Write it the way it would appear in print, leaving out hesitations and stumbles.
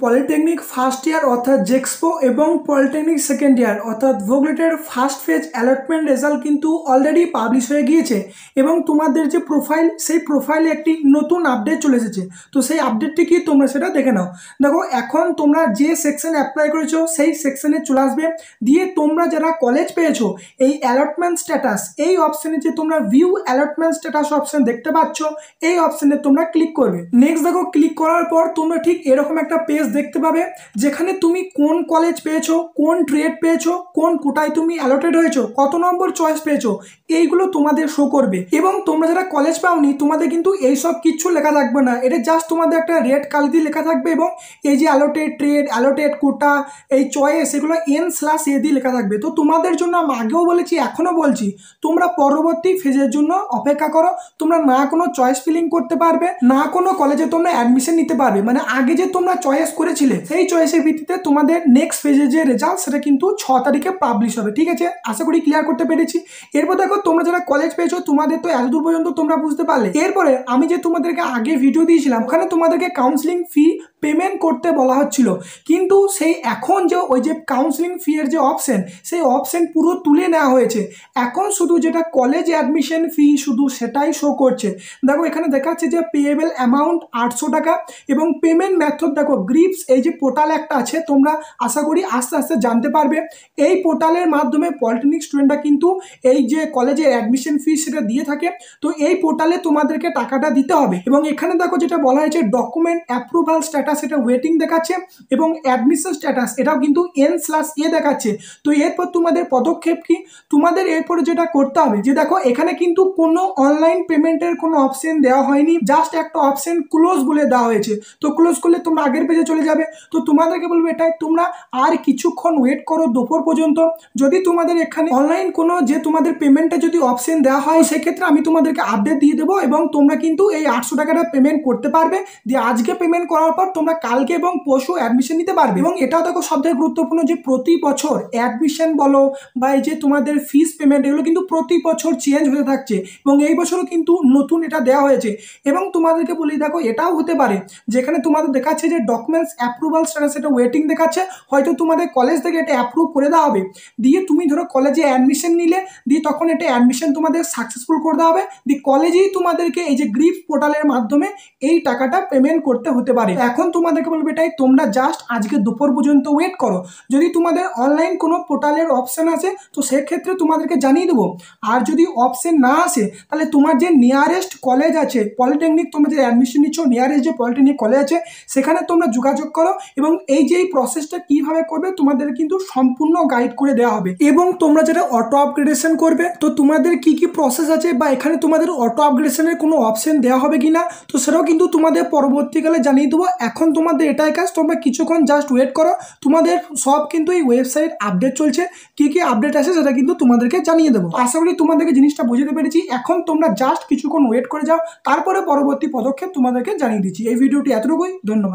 Polytechnic first year অর্থাৎ জেক্সপো এবং polytechnic second year অর্থাৎ ভোগলেটের ফার্স্ট ফেজ অ্যালটমেন্ট রেজাল্ট কিন্তু অলরেডি পাবলিশ হয়ে গিয়েছে এবং তোমাদের যে প্রোফাইল সেই প্রোফাইলে একটি নতুন আপডেট চলে এসেছে। তো সেই আপডেটটি কি তোমরা সেটা দেখে নাও। দেখো, এখন তোমরা যে সেকশনে অ্যাপ্লাই করেছো সেই সেকশনে চলে আসবে, দিয়ে তোমরা যারা কলেজ পেয়েছো এই অ্যালটমেন্ট স্ট্যাটাস এই অপশানে যে তোমরা ভিউ অ্যালটমেন্ট স্ট্যাটাস অপশান দেখতে পাচ্ছ এই অপশানে তোমরা ক্লিক করবে। নেক্সট দেখো, ক্লিক করার পর তোমরা ঠিক এরকম একটা পেজ দেখতে পাবে যেখানে তুমি কোন কলেজ পেয়েছো, কোন ট্রেড পেয়েছো, কোন কোটায় তুমি অ্যালটেড হয়েছো, কত নম্বর চয়েস পেয়েছো, এইগুলো তোমাদের শো করবে। এবং তোমরা যারা কলেজ পাওনি তোমাদের কিন্তু এইসব কিছু লেখা থাকবে না, এটা জাস্ট তোমাদের একটা রেড কালার দিয়ে লেখা থাকবে এবং এই যে অ্যালটেড ট্রেড, অ্যালটেড কোটা, এই চয়েস এগুলো N/A দিয়ে লেখা থাকবে। তো তোমাদের জন্য আমি আগেও বলেছি এখনো বলছি, তোমরা পরবর্তী ফেজের জন্য অপেক্ষা করো। তোমরা না কোনো চয়েস ফিলিং করতে পারবে, না কোনো কলেজে তোমরা অ্যাডমিশন নিতে পারবে। মানে আগে যে তোমরা চয়েস করেছিলে সেই চয়েসের ভিত্তিতে তোমাদের নেক্সট ফেজের যে রেজাল্ট সেটা কিন্তু 6 তারিখে পাবলিশ হবে। ঠিক আছে, আশা করি ক্লিয়ার করতে পেরেছি। এরপর দেখো, তোমরা যারা কলেজ পেয়েছো তোমাদের তো এতদূর পর্যন্ত তোমরা বুঝতে পারলে। এরপরে আমি যে তোমাদেরকে আগে ভিডিও দিয়েছিলাম ওখানে তোমাদেরকে কাউন্সিলিং ফি পেমেন্ট করতে বলা হচ্ছিল, কিন্তু সেই এখন যে ওই যে কাউন্সিলিং ফি এর যে অপশন সেই অপশন পুরো তুলে নেওয়া হয়েছে। এখন শুধু যেটা কলেজ অ্যাডমিশন ফি শুধু সেটাই শো করছে। দেখো, এখানে দেখাচ্ছে যে পেয়েবল অ্যামাউন্ট 800 টাকা এবং পেমেন্ট মেথড দেখো গ্রিপস এই যে পোর্টাল একটা আছে, তোমরা আশা করি আস্তে আস্তে জানতে পারবে। এই পোর্টালের মাধ্যমে পলিটেকনিক স্টুডেন্টরা কিন্তু এই যে কলেজের অ্যাডমিশন ফি সেটা দিয়ে থাকে। তো এই পোর্টালে তোমাদেরকে টাকাটা দিতে হবে। এবং এখানে দেখো যেটা বলা হয়েছে ডকুমেন্ট অ্যাপ্রুভাল স্ট্যাটাস এটা ওয়েটিং দেখাচ্ছে এবং অ্যাডমিশন স্ট্যাটাস এটাও কিন্তু N/A দেখাচ্ছে। তো এরপর তোমাদের পদক্ষেপ কি, তোমাদের এরপরে যেটা করতে হবে যে দেখো এখানে কিন্তু কোনো অনলাইন পেমেন্টের কোনো অপশন দেওয়া হয়নি, জাস্ট একটা অপশন ক্লোজ বলে দেওয়া হয়েছে। তো ক্লোজ করলে তোমরা আগের পেজে চলে যাবে। তো তোমাদেরকে বলবো এটাই, তোমরা আর কিছুক্ষণ ওয়েট করো দুপুর পর্যন্ত। যদি তোমাদের এখানে অনলাইন কোনো যে তোমাদের পেমেন্টে যদি অপশন দেওয়া হয় সেক্ষেত্রে আমি তোমাদেরকে আপডেট দিয়ে দেবো এবং তোমরা কিন্তু এই 800 টাকাটা পেমেন্ট করতে পারবে। দিয়ে আজকে পেমেন্ট করার পর তোমরা কালকে এবং পরশু অ্যাডমিশন নিতে পারবে। এবং এটাও দেখো সবথেকে গুরুত্বপূর্ণ যে প্রতি বছর অ্যাডমিশন বলো বা এই যে তোমাদের ফিস পেমেন্ট এগুলো কিন্তু প্রতি বছর চেঞ্জ হতে থাকছে এবং এই বছরও কিন্তু নতুন এটা দেওয়া হয়েছে। এবং তোমাদেরকে বলি দেখো এটাও হতে পারে যেখানে তোমাদের দেখাচ্ছে যে ডকুমেন্টস অ্যাপ্রুভাল স্ট্যাটাস এটা ওয়েটিং দেখাচ্ছে, হয়তো তোমাদের কলেজ থেকে এটা অ্যাপ্রুভ করে দেওয়া হবে। দিয়ে তুমি ধরো কলেজে অ্যাডমিশন নিলে, দিয়ে তখন এটা অ্যাডমিশন তোমাদের সাকসেসফুল করে দেওয়া হবে। দিয়ে কলেজেই তোমাদেরকে এই যে গ্রিপস পোর্টালের মাধ্যমে এই টাকাটা পেমেন্ট করতে হতে পারে। এখন তোমাদেরকে বলবো এটাই, তোমরা জাস্ট আজকে দুপুর পর্যন্ত ওয়েট করো। যদি তোমাদের অনলাইন কোনো পোর্টালের অপশন আছে তো সেক্ষেত্রে তোমাদেরকে জানিয়ে দেবো। আর যদি অপশন না আসে তাহলে তোমার যে নিয়ারেস্ট কলেজ আছে পলিটেকনিক, তোমরা যে অ্যাডমিশন নিচ্ছ নিয়ারেস্ট যে পলিটেকনিক কলেজ আছে সেখানে তোমরা যোগাযোগ করো এবং এই যে এই প্রসেসটা কিভাবে করবে তোমাদের কিন্তু সম্পূর্ণ গাইড করে দেওয়া হবে। এবং তোমরা যেটা অটো আপগ্রেডেশন করবে তো তোমাদের কি কি প্রসেস আছে বা এখানে তোমাদের অটো আপগ্রেডেশনের কোনো অপশন দেওয়া হবে কিনা তো সেটাও কিন্তু তোমাদের পরবর্তীকালে জানিয়ে দেবো। এখন তোমাদের এটাই কাজ, তোমরা কিছুক্ষণ জাস্ট ওয়েট করো। তোমাদের সব কিন্তু এই ওয়েবসাইট আপডেট চলছে, কি কি আপডেট আছে সেটা কিন্তু তোমাদেরকে জানিয়ে দেবো। আশা করি তোমাদেরকে জিনিসটা বুঝতে পেরেছি। এখন তোমরা জাস্ট কিছুক্ষণ ওয়েট করে যাও, তারপরে পরবর্তী পদক্ষেপ তোমাদেরকে জানিয়ে দিচ্ছি। এই ভিডিওটি এতটুকুই, ধন্যবাদ।